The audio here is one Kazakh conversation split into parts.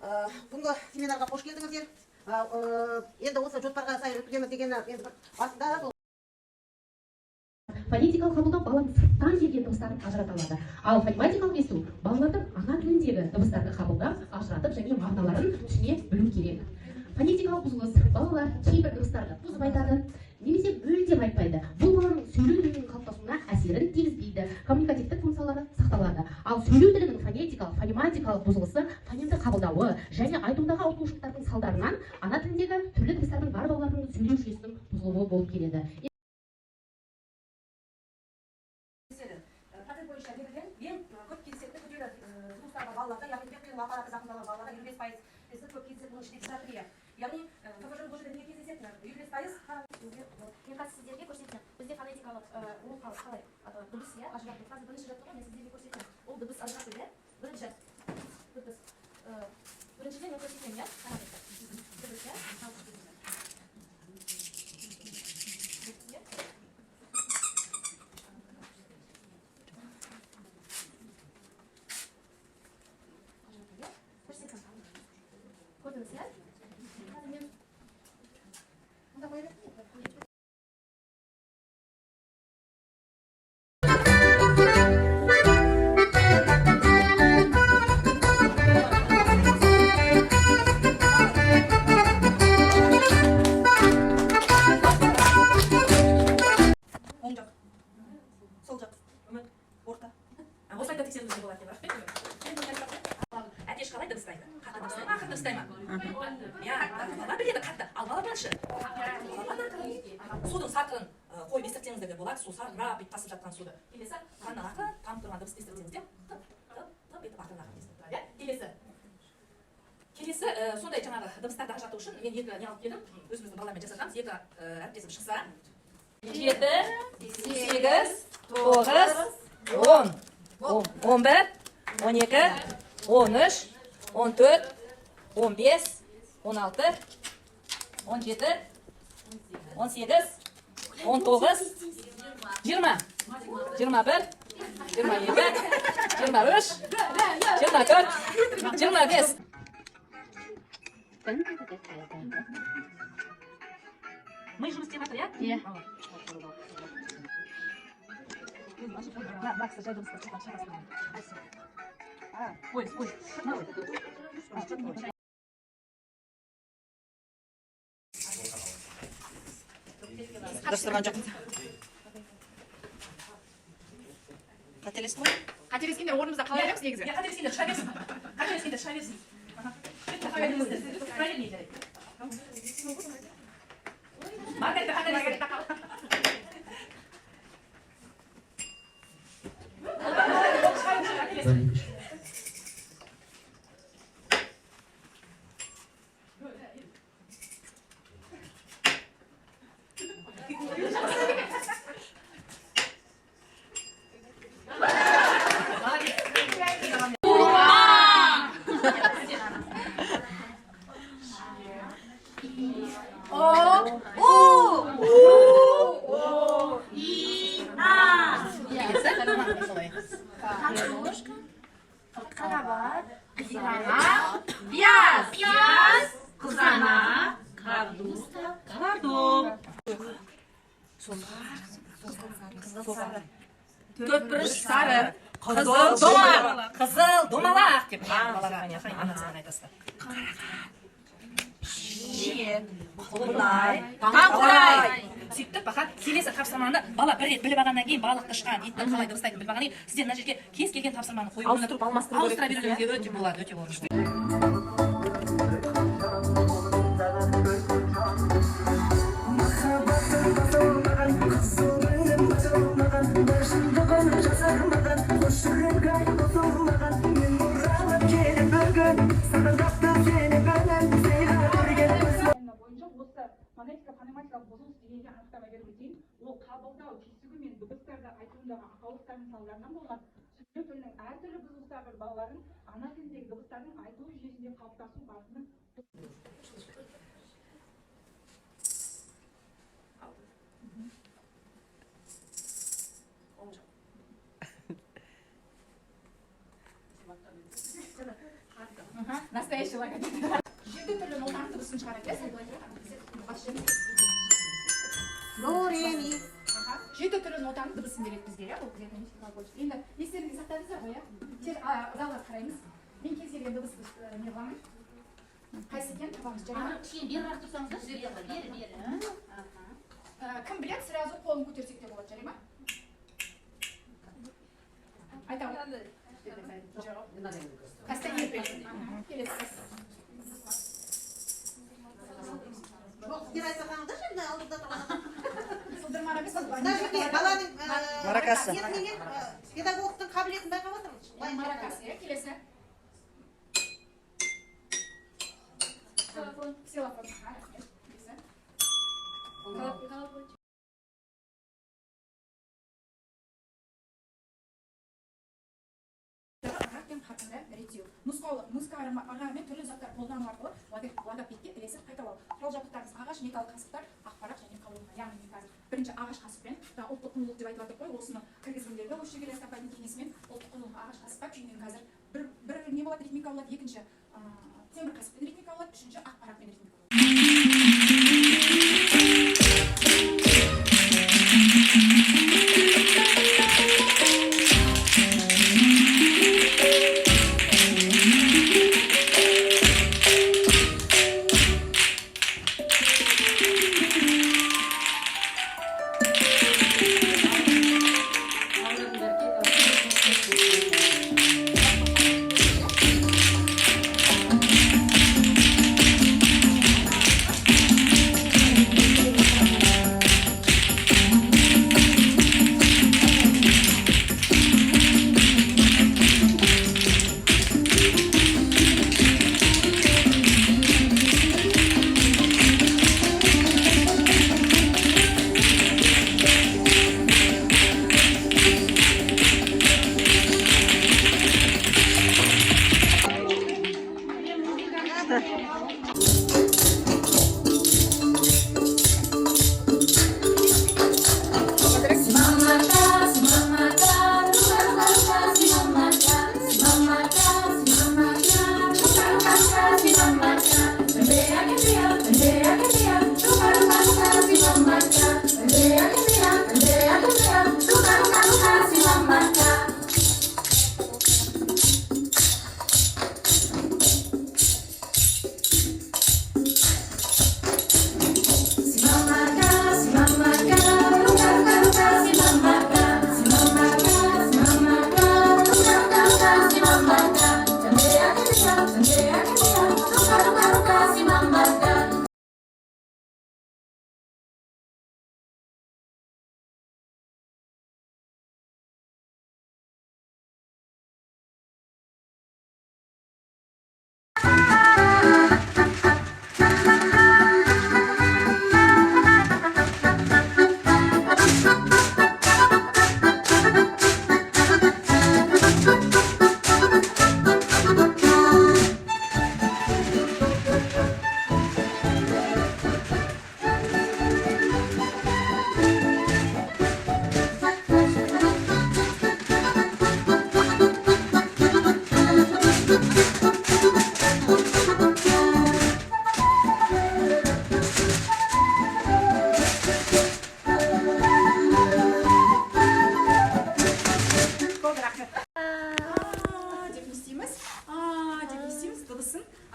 Бүгінгі семинарға қош келдіңіздер. Енді осы жоспарға сай өткіземіз деген енді басында фонетикалық қабылдау баланың сырттан келген дыбыстарын ажырата алады. Ал фонематикалық есту балалардың ана тіліндегі дыбыстарды қабылдап, ажыратып және мағыналарын түсіне білу керек. Фонетикалық бұзылыс балалар кейбір дыбыстарды бұзып айтады, немесе мүлдем айтпайды. Бұл баланың сөйлеу тілінің қалыптасуына әсерін тигізбейді. Коммуникативтік функциялары сақталады. Ал сөйлеу тілінің фонетикалық, фонематикалық бұзылысы фонемді қабылдауы және айтудағы ауытқушылықтардың салдарынан ана тіліндегі түрлі дыбыстардың бар балалардың сөйлеу жүйесінің бұзылуы болып келеді. Ең көп кездесетін күрделі жұмыстағы балаларда, яғни бекпен аппараты зақымдалған балаларда 25% көп кездесетін ішінде дисартрия. Яғни ФФЖ бұл жерде не кездесетін? 25% мен қазір сіздерге көрсетемін. Бізде фонетикалық қалай дыбыс иә ажырату. Қазір бірінші жаттығу мен сіздерге көрсетемін. Ол дыбыс ажырату иә. Біріншіден мен көрсетемін иә. Дыбыс иә. Көрдіңіз иә? Қазір мен мұнда қоя берсін. оң жақ, сол жақ, үміт, орта. Осы айда тексерілуге болады деп рахмет. Әтеш қалай дыбыстайды? Қатты дыбыстай ма, ақыр дыбыстай ма? Иә, бала біледі қатты, ал бала білші. Судың сатырын қойып естіртсеңіздерге болады, су сарқырап, бүйтіп тасып жатқан суды. Келесі, қаннан ақырын, тамып тұрған дыбыс естіртсеңіздер, тып етіп ақырын естіртіп тұрады. Келесі, сондай жаңағы дыбыстарды ажырату үшін мен екі не алып келдім, өзіміздің балалармен жасатамыз, екі әріптесім шықса. 7, 8, 9, 10, 11, 12, 13, 14, 15, 16, 17, 18, 19, 20, 21, 22, 23, 24, 25. Мы жұмыс істеп жатыр, иә? Иә. Дұрыстырған жоқ. Қателестің ғой? Қателескендер орнымызда қала береміз негізі. Я қателескендер шыға берсін. Қателескендер шыға берсін. Проверьте. Маргарита қателескен. Карават, кызана, пияз, кызана, капуста, Картоп. Төртбұрыш сары. Қызыл домалақ деп балаларға ана тілін айтасыздар. Құлай, таңқурай. Сөйтіп, бақа, келесі тапсырманы бала бір рет біліп алғаннан кейін балықты тышқан, итті қалай дыбыстайтынын біліп алғаннан кейін сіздер мына жерге кез келген тапсырманы қойып ауыстыра беруіңізге өте болады, өте орынды. Фонетика, фонематикалық бұзылыс дегенге анықтама беріп өтейін. Ол қабылдау түйсігі мен дыбыстарды айтуындағы ақаулықтардың салдарынан болған сөйлеу тілінің әртүрлі бұзылыстағы балалардың ана тіліндегі дыбыстардың айту жүйесінде қалыптасу барысының Настоящий логопед. Жеті түрлі нотаның дыбысын шығарады. До, ре, ми. Жеті түрлі нотаның дыбысын береді бізге, иә, бұл клетный музыкалық больше. Енді естеріңізге сақтадыңыздар ғой, иә? Тез залға қараймыз. Мен кез келген дыбысты не қыламын? Қайсы екен табамыз, жарайды ма? кішкене берірек тұрсаңыздар бері. Кім біледі, сразу қолын көтерсек те болады, жарайды ма? Айтамын. Кастанет береді. Келесі. Жоқ, сіздер айтпағаныңыздар енді алдында тұрған. Сылдырман емес, Даже баланың Маракасы. педагогтың қабілетін байқап отырмыз. маракасы, иә, келесі. Ксилофон. Рахмет. Келесі. Пен қарқында реттеу. Нұсқаулық, музыка мен түрлі заттар қолдану арқылы логопедке ілесіп қайталау. Құрал жабдықтарымыз ағаш, металл қасықтар, ақпарат және қалуына. Яғни мен қазір бірінші ағаш қасықпен, ұлттық құндылық деп айтып жатыр ғой, осыны кіргізгендерге осы жерге Стапайдың кеңесімен ұлттық құндылық ағаш қасықпа кейіннен қазір бір не болады, ритмика болады, екінші темір қасықпен ритмика болады, үшінші ақпаратпен ритмика болады.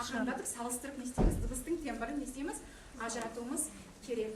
Ақырындатып салыстырып не істейміз, дыбыстың тембрін не істейміз, ажыратуымыз керек.